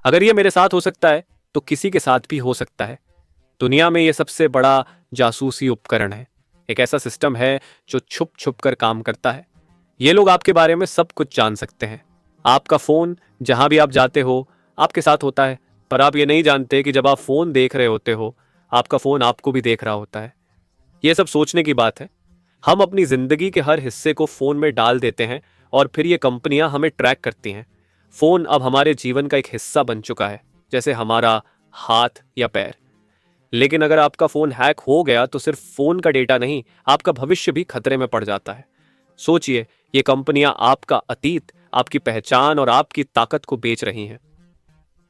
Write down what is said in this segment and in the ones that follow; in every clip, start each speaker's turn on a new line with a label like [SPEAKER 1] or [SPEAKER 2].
[SPEAKER 1] अगर ये मेरे साथ हो सकता है तो किसी के साथ भी हो सकता है। दुनिया में ये सबसे बड़ा जासूसी उपकरण है। एक ऐसा सिस्टम है जो छुप छुप कर काम करता है। ये लोग आपके बारे में सब कुछ जान सकते हैं। आपका फोन जहां भी आप जाते हो आपके साथ होता है, पर आप ये नहीं जानते कि जब आप फोन देख रहे होते हो आपका फोन आपको भी देख रहा होता है। ये सब सोचने की बात है। हम अपनी जिंदगी के हर हिस्से को फोन में डाल देते हैं और फिर ये कंपनियां हमें ट्रैक करती हैं। फोन अब हमारे जीवन का एक हिस्सा बन चुका है, जैसे हमारा हाथ या पैर। लेकिन अगर आपका फोन हैक हो गया तो सिर्फ फोन का डेटा नहीं, आपका भविष्य भी खतरे में पड़ जाता है। सोचिए, ये कंपनियां आपका अतीत, आपकी पहचान और आपकी ताकत को बेच रही हैं।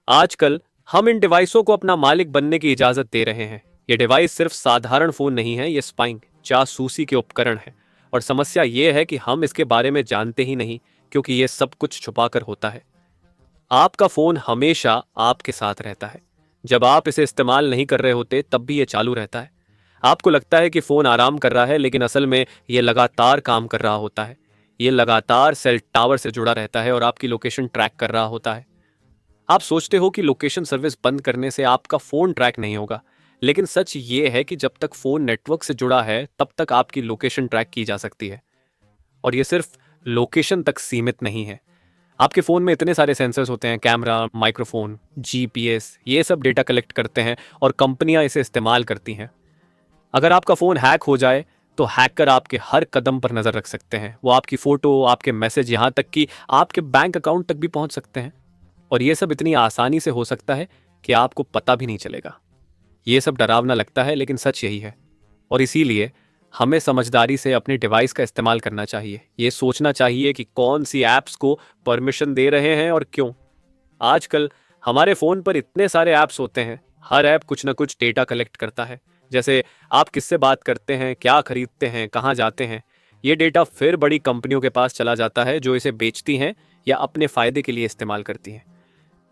[SPEAKER 1] आजकल हम इन डिवाइसों को अपना मालिक बनने की इजाजत दे रहे हैं। ये डिवाइस सिर्फ साधारण फोन नहीं है, ये स्पाइंग जासूसी के उपकरण है। और समस्या ये है कि हम इसके बारे में जानते ही नहीं, क्योंकि ये सब कुछ छुपाकर होता है। आपका फोन हमेशा आपके साथ रहता है। जब आप इसे इस्तेमाल नहीं कर रहे होते तब भी ये चालू रहता है। आपको लगता है कि फोन आराम कर रहा है, लेकिन असल में ये लगातार काम कर रहा होता है। ये लगातार सेल टावर से जुड़ा रहता है और आपकी लोकेशन ट्रैक कर रहा होता है। आप सोचते हो कि लोकेशन सर्विस बंद करने से आपका फोन ट्रैक नहीं होगा, लेकिन सच ये है कि जब तक फोन नेटवर्क से जुड़ा है तब तक आपकी लोकेशन ट्रैक की जा सकती है। और ये सिर्फ लोकेशन तक सीमित नहीं है। आपके फ़ोन में इतने सारे सेंसर्स होते हैं, कैमरा, माइक्रोफोन, जीपीएस, ये सब डेटा कलेक्ट करते हैं और कंपनियां इसे इस्तेमाल करती हैं। अगर आपका फ़ोन हैक हो जाए तो हैकर आपके हर कदम पर नज़र रख सकते हैं। वो आपकी फ़ोटो, आपके मैसेज, यहाँ तक कि आपके बैंक अकाउंट तक भी पहुंच सकते हैं। और ये सब इतनी आसानी से हो सकता है कि आपको पता भी नहीं चलेगा। ये सब डरावना लगता है, लेकिन सच यही है। और इसीलिए हमें समझदारी से अपने डिवाइस का इस्तेमाल करना चाहिए। ये सोचना चाहिए कि कौन सी ऐप्स को परमिशन दे रहे हैं और क्यों। आजकल हमारे फ़ोन पर इतने सारे ऐप्स होते हैं, हर ऐप कुछ ना कुछ डेटा कलेक्ट करता है। जैसे आप किससे बात करते हैं, क्या खरीदते हैं, कहाँ जाते हैं। ये डेटा फिर बड़ी कंपनियों के पास चला जाता है जो इसे बेचती हैं या अपने फ़ायदे के लिए इस्तेमाल करती हैं।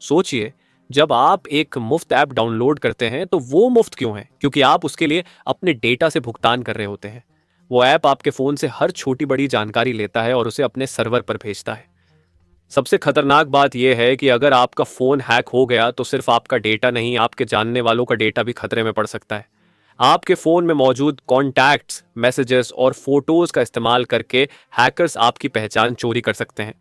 [SPEAKER 1] सोचिए, जब आप एक मुफ्त ऐप डाउनलोड करते हैं तो वो मुफ्त क्यों है? क्योंकि आप उसके लिए अपने डेटा से भुगतान कर रहे होते हैं। वो ऐप आपके फोन से हर छोटी बड़ी जानकारी लेता है और उसे अपने सर्वर पर भेजता है। सबसे खतरनाक बात यह है कि अगर आपका फोन हैक हो गया तो सिर्फ आपका डेटा नहीं, आपके जानने वालों का डेटा भी खतरे में पड़ सकता है। आपके फोन में मौजूद कॉन्टैक्ट्स, मैसेजेस और फोटोज का इस्तेमाल करके हैकर्स आपकी पहचान चोरी कर सकते हैं।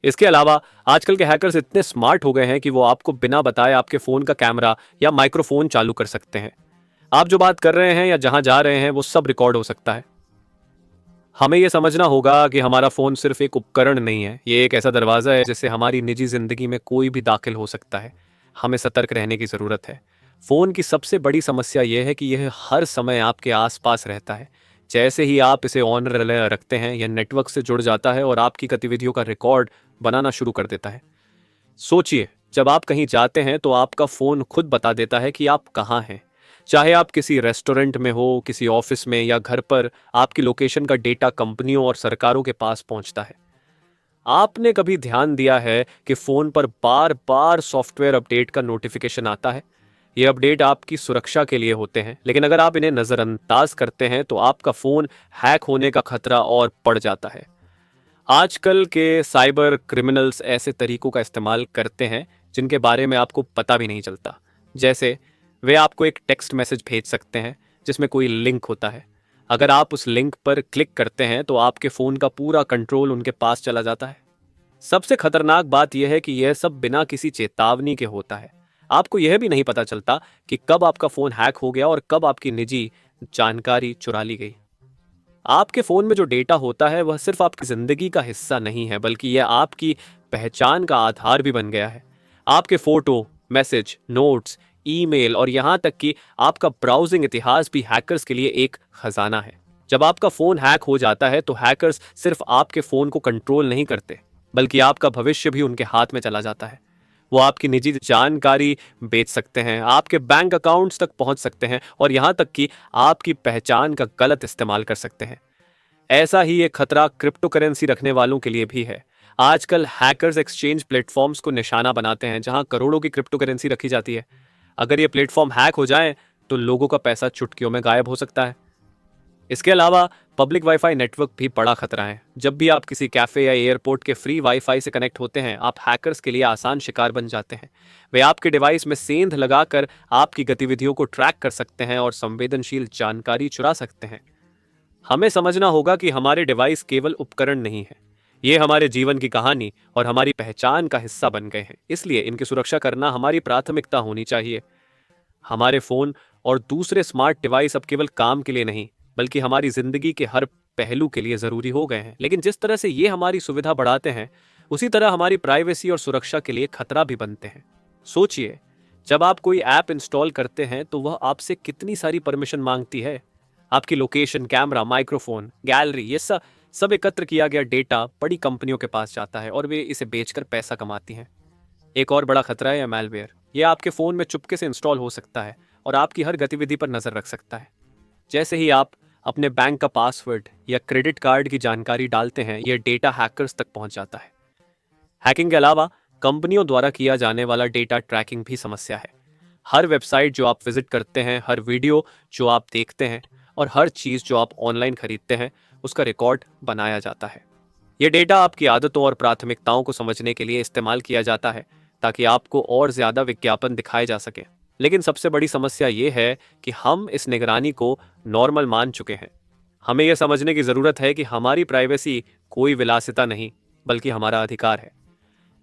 [SPEAKER 1] इसके अलावा आजकल के हैकर्स इतने स्मार्ट हो गए हैं कि वो आपको बिना बताए आपके फोन का कैमरा या माइक्रोफोन चालू कर सकते हैं। आप जो बात कर रहे हैं या जहां जा रहे हैं वो सब रिकॉर्ड हो सकता है। हमें यह समझना होगा कि हमारा फोन सिर्फ एक उपकरण नहीं है, ये एक ऐसा दरवाजा है जिससे हमारी निजी जिंदगी में कोई भी दाखिल हो सकता है। हमें सतर्क रहने की जरूरत है। फोन की सबसे बड़ी समस्या यह है कि यह हर समय आपके आसपास रहता है। जैसे ही आप इसे ऑन रखते हैं, यह नेटवर्क से जुड़ जाता है और आपकी गतिविधियों का रिकॉर्ड बनाना शुरू कर देता है। सोचिए, जब आप कहीं जाते हैं तो आपका फोन खुद बता देता है कि आप कहाँ हैं। चाहे आप किसी रेस्टोरेंट में हो, किसी ऑफिस में या घर पर, आपकी लोकेशन का डेटा कंपनियों और सरकारों के पास पहुंचता है। आपने कभी ध्यान दिया है कि फोन पर बार बार सॉफ्टवेयर अपडेट का नोटिफिकेशन आता है? ये अपडेट आपकी सुरक्षा के लिए होते हैं, लेकिन अगर आप इन्हें नजरअंदाज करते हैं तो आपका फोन हैक होने का खतरा और बढ़ जाता है। आजकल के साइबर क्रिमिनल्स ऐसे तरीकों का इस्तेमाल करते हैं जिनके बारे में आपको पता भी नहीं चलता। जैसे वे आपको एक टेक्स्ट मैसेज भेज सकते हैं जिसमें कोई लिंक होता है। अगर आप उस लिंक पर क्लिक करते हैं तो आपके फ़ोन का पूरा कंट्रोल उनके पास चला जाता है। सबसे खतरनाक बात यह है कि यह सब बिना किसी चेतावनी के होता है। आपको यह भी नहीं पता चलता कि कब आपका फ़ोन हैक हो गया और कब आपकी निजी जानकारी चुरा ली गई। आपके फोन में जो डेटा होता है वह सिर्फ आपकी जिंदगी का हिस्सा नहीं है, बल्कि यह आपकी पहचान का आधार भी बन गया है। आपके फोटो, मैसेज, नोट्स, ईमेल और यहां तक कि आपका ब्राउजिंग इतिहास भी हैकर्स के लिए एक खजाना है। जब आपका फोन हैक हो जाता है तो हैकर्स सिर्फ आपके फोन को कंट्रोल नहीं करते, बल्कि आपका भविष्य भी उनके हाथ में चला जाता है। वो आपकी निजी जानकारी बेच सकते हैं, आपके बैंक अकाउंट्स तक पहुंच सकते हैं और यहां तक कि आपकी पहचान का गलत इस्तेमाल कर सकते हैं। ऐसा ही एक खतरा क्रिप्टो करेंसी रखने वालों के लिए भी है। आजकल हैकर्स एक्सचेंज प्लेटफॉर्म्स को निशाना बनाते हैं जहां करोड़ों की क्रिप्टो करेंसी रखी जाती है। अगर ये प्लेटफॉर्म हैक हो जाए तो लोगों का पैसा चुटकियों में गायब हो सकता है। इसके अलावा पब्लिक वाईफाई नेटवर्क भी बड़ा खतरा है। जब भी आप किसी कैफे या एयरपोर्ट के फ्री वाईफाई से कनेक्ट होते हैं, आप हैकर्स के लिए आसान शिकार बन जाते हैं। वे आपके डिवाइस में सेंध लगाकर आपकी गतिविधियों को ट्रैक कर सकते हैं और संवेदनशील जानकारी चुरा सकते हैं। हमें समझना होगा कि हमारे डिवाइस केवल उपकरण नहीं है, ये हमारे जीवन की कहानी और हमारी पहचान का हिस्सा बन गए हैं। इसलिए इनकी सुरक्षा करना हमारी प्राथमिकता होनी चाहिए। हमारे फोन और दूसरे स्मार्ट डिवाइस अब केवल काम के लिए नहीं, बल्कि हमारी जिंदगी के हर पहलू के लिए जरूरी हो गए हैं। लेकिन जिस तरह से ये हमारी सुविधा बढ़ाते हैं, उसी तरह हमारी प्राइवेसी और सुरक्षा के लिए खतरा भी बनते हैं। सोचिए, जब आप कोई ऐप इंस्टॉल करते हैं तो वह आपसे कितनी सारी परमिशन मांगती है। आपकी लोकेशन, कैमरा, माइक्रोफोन, गैलरी, ये सब एकत्र किया गया डेटा बड़ी कंपनियों के पास जाता है और वे इसे बेचकर पैसा कमाती हैं। एक और बड़ा खतरा है मैलवेयर। यह आपके फोन में चुपके से इंस्टॉल हो सकता है और आपकी हर गतिविधि पर नजर रख सकता है। जैसे ही आप अपने बैंक का पासवर्ड या क्रेडिट कार्ड की जानकारी डालते हैं, यह डेटा हैकर्स तक पहुंच जाता है। हैकिंग के अलावा कंपनियों द्वारा किया जाने वाला डेटा ट्रैकिंग भी समस्या है। हर वेबसाइट जो आप विजिट करते हैं, हर वीडियो जो आप देखते हैं और हर चीज जो आप ऑनलाइन खरीदते हैं, उसका रिकॉर्ड बनाया जाता है। यह डेटा आपकी आदतों और प्राथमिकताओं को समझने के लिए इस्तेमाल किया जाता है ताकि आपको और ज्यादा विज्ञापन दिखाए जा सके। लेकिन सबसे बड़ी समस्या यह है कि हम इस निगरानी को नॉर्मल मान चुके हैं। हमें यह समझने की जरूरत है कि हमारी प्राइवेसी कोई विलासिता नहीं, बल्कि हमारा अधिकार है।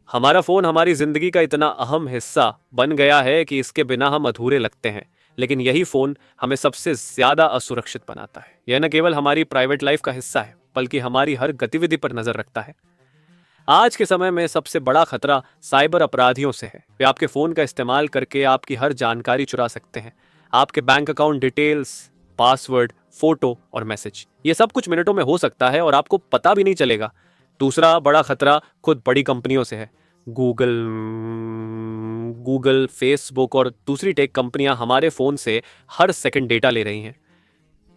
[SPEAKER 1] हमारा फोन हमारी जिंदगी का इतना अहम हिस्सा बन गया है कि इसके बिना हम अधूरे लगते हैं। लेकिन यही फोन हमें सबसे ज्यादा असुरक्षित बनाता है। यह न केवल हमारी प्राइवेट लाइफ का हिस्सा है, बल्कि हमारी हर गतिविधि पर नजर रखता है। आज के समय में सबसे बड़ा खतरा साइबर अपराधियों से है। वे आपके फोन का इस्तेमाल करके आपकी हर जानकारी चुरा सकते हैं। आपके bank account details, password, photo और मैसेज, ये सब कुछ मिनटों में हो सकता है और आपको पता भी नहीं चलेगा। दूसरा बड़ा खतरा खुद बड़ी कंपनियों से है। गूगल, फेसबुक और दूसरी टेक कंपनियां हमारे फोन से हर सेकंड डेटा ले रही हैं।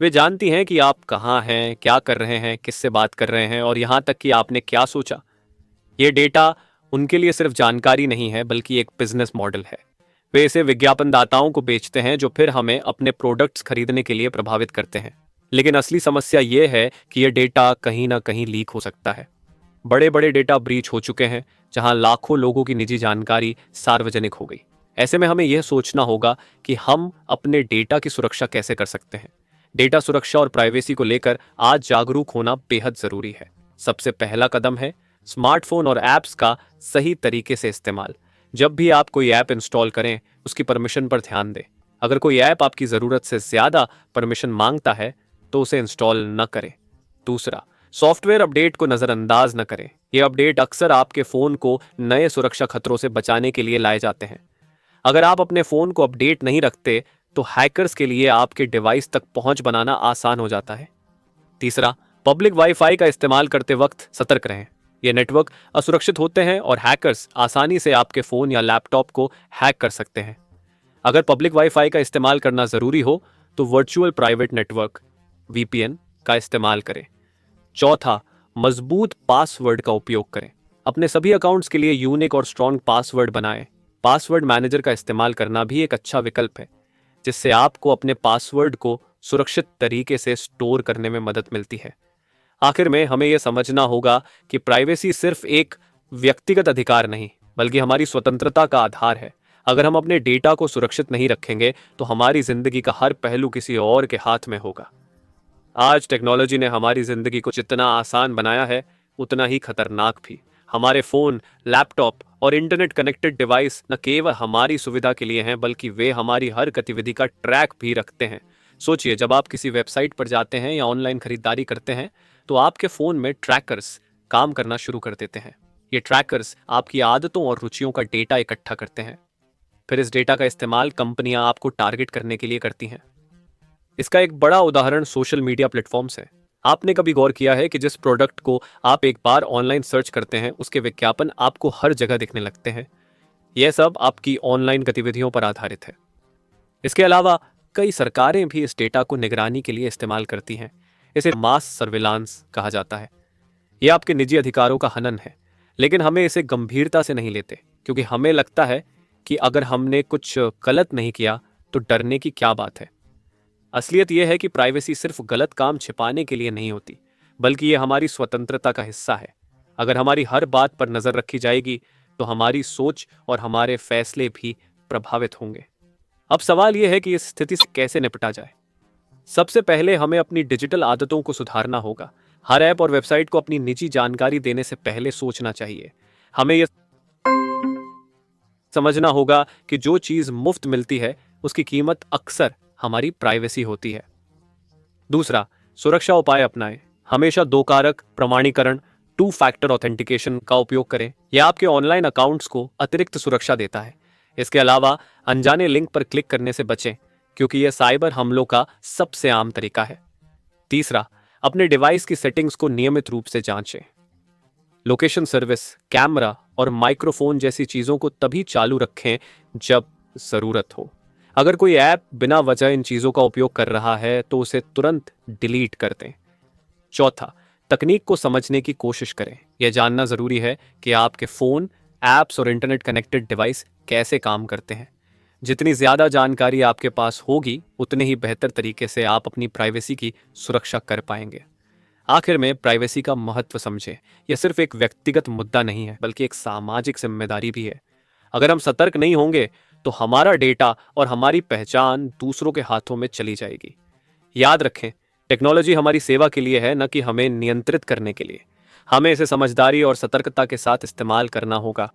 [SPEAKER 1] वे जानती हैं कि आप कहाँ हैं, क्या कर रहे हैं, किससे बात कर रहे हैं और यहाँ तक कि आपने क्या सोचा। ये डेटा उनके लिए सिर्फ जानकारी नहीं है, बल्कि एक बिजनेस मॉडल है। वे इसे विज्ञापनदाताओं को बेचते हैं, जो फिर हमें अपने प्रोडक्ट्स खरीदने के लिए प्रभावित करते हैं। लेकिन असली समस्या ये है कि यह डेटा कहीं ना कहीं लीक हो सकता है। बड़े बड़े डेटा ब्रीच हो चुके हैं, जहां लाखों लोगों की निजी जानकारी सार्वजनिक हो गई। ऐसे में हमें यह सोचना होगा कि हम अपने डेटा की सुरक्षा कैसे कर सकते हैं। डेटा सुरक्षा और प्राइवेसी को लेकर आज जागरूक होना बेहद जरूरी है। सबसे पहला कदम है स्मार्टफोन और ऐप्स का सही तरीके से इस्तेमाल। जब भी आप कोई ऐप इंस्टॉल करें, उसकी परमिशन पर ध्यान दें। अगर कोई ऐप आपकी जरूरत से ज्यादा परमिशन मांगता है तो उसे इंस्टॉल न करें। दूसरा, सॉफ्टवेयर अपडेट को नजरअंदाज न करें। ये अपडेट अक्सर आपके फोन को नए सुरक्षा खतरों से बचाने के लिए लाए जाते हैं। अगर आप अपने फोन को अपडेट नहीं रखते तो हैकर्स के लिए आपके डिवाइस तक पहुंच बनाना आसान हो जाता है। तीसरा, पब्लिक वाईफाई का इस्तेमाल करते वक्त सतर्क रहें। ये नेटवर्क असुरक्षित होते हैं और हैकर्स आसानी से आपके फोन या लैपटॉप को हैक कर सकते हैं। अगर पब्लिक वाईफाई का इस्तेमाल करना जरूरी हो तो वर्चुअल प्राइवेट नेटवर्क वीपीएन का इस्तेमाल करें। चौथा, मजबूत पासवर्ड का उपयोग करें। अपने सभी अकाउंट्स के लिए यूनिक और स्ट्रॉन्ग पासवर्ड बनाएं। पासवर्ड मैनेजर का इस्तेमाल करना भी एक अच्छा विकल्प है, जिससे आपको अपने पासवर्ड को सुरक्षित तरीके से स्टोर करने में मदद मिलती है। आखिर में हमें यह समझना होगा कि प्राइवेसी सिर्फ एक व्यक्तिगत अधिकार नहीं, बल्कि हमारी स्वतंत्रता का आधार है। अगर हम अपने डेटा को सुरक्षित नहीं रखेंगे तो हमारी जिंदगी का हर पहलू किसी और के हाथ में होगा। आज टेक्नोलॉजी ने हमारी जिंदगी को जितना आसान बनाया है, उतना ही खतरनाक भी। हमारे फोन, लैपटॉप और इंटरनेट कनेक्टेड डिवाइस न केवल हमारी सुविधा के लिए हैं, बल्कि वे हमारी हर गतिविधि का ट्रैक भी रखते हैं। सोचिए, जब आप किसी वेबसाइट पर जाते हैं या ऑनलाइन खरीदारी करते हैं तो आपके फोन में ट्रैकर्स काम करना शुरू कर देते हैं। ये ट्रैकर्स आपकी आदतों और रुचियों का डेटा इकट्ठा करते हैं। फिर इस डेटा का इस्तेमाल कंपनियां आपको टारगेट करने के लिए करती हैं। इसका एक बड़ा उदाहरण सोशल मीडिया प्लेटफॉर्म्स है। आपने कभी गौर किया है कि जिस प्रोडक्ट को आप एक बार ऑनलाइन सर्च करते हैं, उसके विज्ञापन आपको हर जगह दिखने लगते हैं। यह सब आपकी ऑनलाइन गतिविधियों पर आधारित है। इसके अलावा कई सरकारें भी इस डेटा को निगरानी के लिए इस्तेमाल करती हैं। इसे मास सर्विलांस कहा जाता है। यह आपके निजी अधिकारों का हनन है, लेकिन हमें इसे गंभीरता से नहीं लेते, क्योंकि हमें लगता है कि अगर हमने कुछ गलत नहीं किया तो डरने की क्या बात है। असलियत यह है कि प्राइवेसी सिर्फ गलत काम छिपाने के लिए नहीं होती, बल्कि ये हमारी स्वतंत्रता का हिस्सा है। अगर हमारी हर बात पर नजर रखी जाएगी तो हमारी सोच और हमारे फैसले भी प्रभावित होंगे। अब सवाल यह है कि इस स्थिति से कैसे निपटा जाए। सबसे पहले हमें अपनी डिजिटल आदतों को सुधारना होगा। हर ऐप और वेबसाइट को अपनी निजी जानकारी देने से पहले सोचना चाहिए। हमें यह समझना होगा कि जो चीज मुफ्त मिलती है उसकी कीमत अक्सर हमारी प्राइवेसी होती है। दूसरा, सुरक्षा उपाय अपनाएं। हमेशा दो कारक प्रमाणीकरण, टू फैक्टर ऑथेंटिकेशन का उपयोग करें। यह आपके ऑनलाइन अकाउंट्स को अतिरिक्त सुरक्षा देता है। इसके अलावा अनजाने लिंक पर क्लिक करने से बचें, क्योंकि यह साइबर हमलों का सबसे आम तरीका है। तीसरा, अपने डिवाइस की सेटिंग्स को नियमित रूप से जांचें। लोकेशन सर्विस, कैमरा और माइक्रोफोन जैसी चीजों को तभी चालू रखें जब जरूरत हो। अगर कोई ऐप बिना वजह इन चीजों का उपयोग कर रहा है तो उसे तुरंत डिलीट कर दें। चौथा, तकनीक को समझने की कोशिश करें। यह जानना जरूरी है कि आपके फोन, ऐप्स और इंटरनेट कनेक्टेड डिवाइस कैसे काम करते हैं। जितनी ज्यादा जानकारी आपके पास होगी, उतने ही बेहतर तरीके से आप अपनी प्राइवेसी की सुरक्षा कर पाएंगे। आखिर में प्राइवेसी का महत्व समझें। यह सिर्फ एक व्यक्तिगत मुद्दा नहीं है, बल्कि एक सामाजिक जिम्मेदारी भी है। अगर हम सतर्क नहीं होंगे तो हमारा डेटा और हमारी पहचान दूसरों के हाथों में चली जाएगी। याद रखें, टेक्नोलॉजी हमारी सेवा के लिए है, न कि हमें नियंत्रित करने के लिए। हमें इसे समझदारी और सतर्कता के साथ इस्तेमाल करना होगा।